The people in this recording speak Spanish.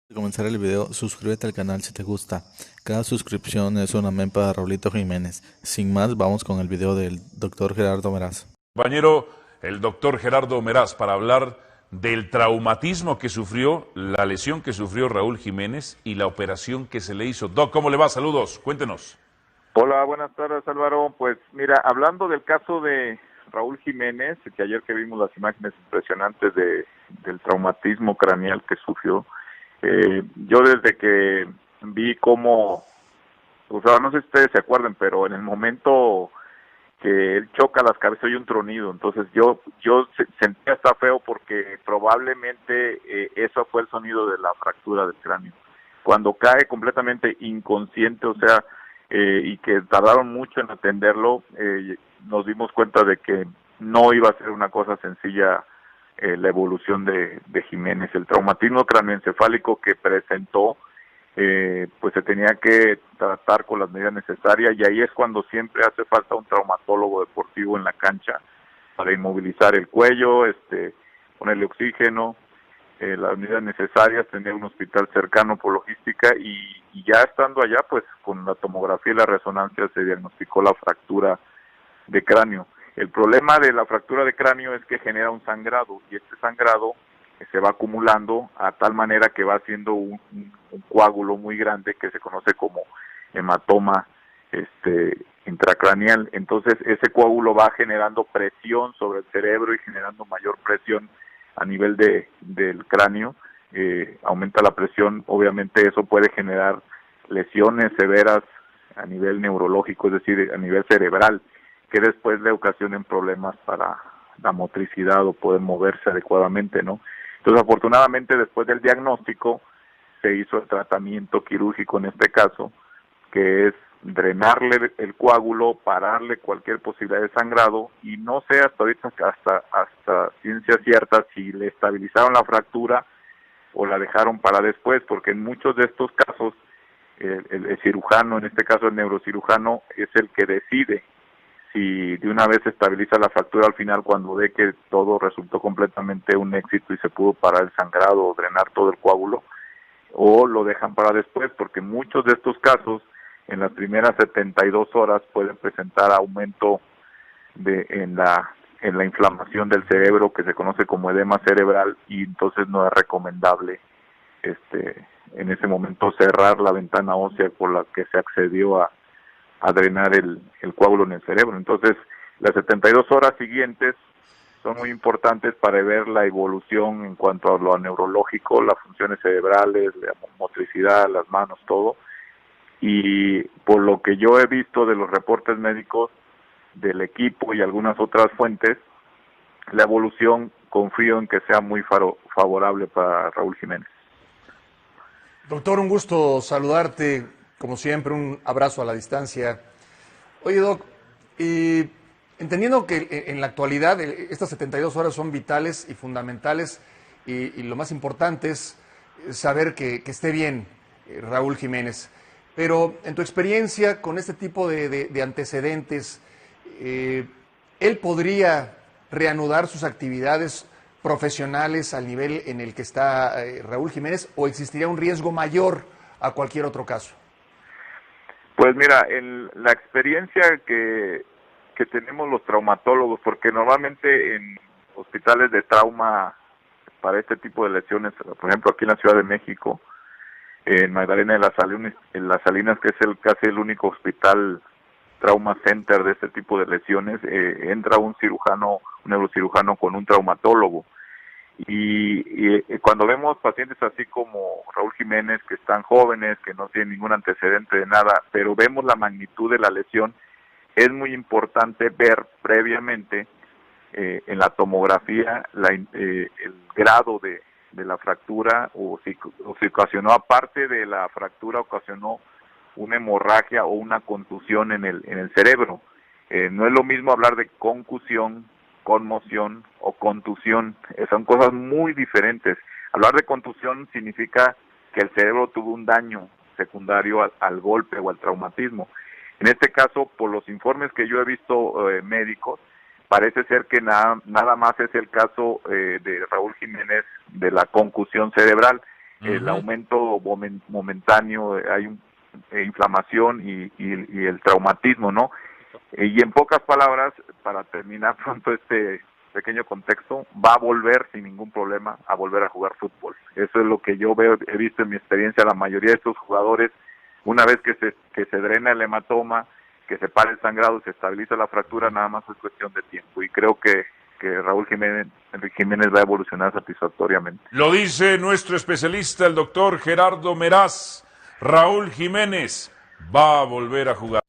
De comenzar el video, suscríbete al canal si te gusta. Cada suscripción es una men para Raulito Jiménez. Sin más, vamos con el video del doctor Gerardo Meraz. Compañero, el doctor Gerardo Meraz, para hablar del traumatismo que sufrió, la lesión que sufrió Raúl Jiménez y la operación que se le hizo. Doc, ¿cómo le va? Saludos, cuéntenos. Hola, buenas tardes, Álvaro. Pues mira, hablando del caso de Raúl Jiménez, que ayer que vimos las imágenes impresionantes del traumatismo craneal que sufrió, yo desde que vi cómo, o sea, no sé si ustedes se acuerdan, pero en el momento que él choca las cabezas oye un tronido, entonces yo sentía hasta feo porque probablemente eso fue el sonido de la fractura del cráneo. Cuando cae completamente inconsciente, o sea, y que tardaron mucho en atenderlo, nos dimos cuenta de que no iba a ser una cosa sencilla la evolución de Jiménez. El traumatismo cráneoencefálico que presentó, pues se tenía que tratar con las medidas necesarias, y ahí es cuando siempre hace falta un traumatólogo deportivo en la cancha para inmovilizar el cuello, ponerle oxígeno, las medidas necesarias, tener un hospital cercano por logística, y ya estando allá, pues con la tomografía y la resonancia se diagnosticó la fractura de cráneo. El problema de la fractura de cráneo es que genera un sangrado, y este sangrado se va acumulando a tal manera que va haciendo un coágulo muy grande que se conoce como hematoma intracraneal. Entonces ese coágulo va generando presión sobre el cerebro y generando mayor presión a nivel del cráneo, aumenta la presión, obviamente eso puede generar lesiones severas a nivel neurológico, es decir, a nivel cerebral, que después le ocasionen problemas para la motricidad o poder moverse adecuadamente, ¿no? Entonces, afortunadamente, después del diagnóstico, se hizo el tratamiento quirúrgico en este caso, que es drenarle el coágulo, pararle cualquier posibilidad de sangrado, y no sé hasta ahorita, hasta ciencia cierta, si le estabilizaron la fractura o la dejaron para después, porque en muchos de estos casos, el cirujano, en este caso el neurocirujano, es el que decide si de una vez se estabiliza la fractura al final cuando ve que todo resultó completamente un éxito y se pudo parar el sangrado o drenar todo el coágulo, o lo dejan para después, porque muchos de estos casos en las primeras 72 horas pueden presentar aumento en la inflamación del cerebro, que se conoce como edema cerebral, y entonces no es recomendable en ese momento cerrar la ventana ósea por la que se accedió a drenar el coágulo en el cerebro. Entonces, las 72 horas siguientes son muy importantes para ver la evolución en cuanto a lo neurológico, las funciones cerebrales, la motricidad, las manos, todo. Y por lo que yo he visto de los reportes médicos del equipo y algunas otras fuentes, la evolución confío en que sea muy favorable para Raúl Jiménez. Doctor, un gusto saludarte, como siempre, un abrazo a la distancia. Oye, Doc, entendiendo que en la actualidad estas 72 horas son vitales y fundamentales, y lo más importante es saber que esté bien Raúl Jiménez, pero en tu experiencia con este tipo de antecedentes, ¿él podría reanudar sus actividades profesionales al nivel en el que está Raúl Jiménez, o existiría un riesgo mayor a cualquier otro caso? Pues mira, la experiencia que tenemos los traumatólogos, porque normalmente en hospitales de trauma para este tipo de lesiones, por ejemplo aquí en la Ciudad de México, en Magdalena de las Salinas, que es casi el único hospital trauma center de este tipo de lesiones, entra un neurocirujano con un traumatólogo. Y cuando vemos pacientes así como Raúl Jiménez, que están jóvenes, que no tienen ningún antecedente de nada, pero vemos la magnitud de la lesión, es muy importante ver previamente en la tomografía el grado de la fractura, o si ocasionó, aparte de la fractura, ocasionó una hemorragia o una contusión en el cerebro. No es lo mismo hablar de concusión, conmoción o contusión, son cosas muy diferentes. Hablar de contusión significa que el cerebro tuvo un daño secundario al golpe o al traumatismo. En este caso, por los informes que yo he visto médicos, parece ser que nada más es el caso de Raúl Jiménez de la concusión cerebral. el aumento momentáneo, hay inflamación y el traumatismo, ¿no? Y en pocas palabras, para terminar pronto este pequeño contexto, va a volver sin ningún problema a volver a jugar fútbol. Eso es lo que yo veo, he visto en mi experiencia, la mayoría de estos jugadores, una vez que se drena el hematoma, que se para el sangrado, se estabiliza la fractura, nada más es cuestión de tiempo. Y creo que Raúl Jiménez va a evolucionar satisfactoriamente. Lo dice nuestro especialista, el doctor Gerardo Meraz. Raúl Jiménez va a volver a jugar.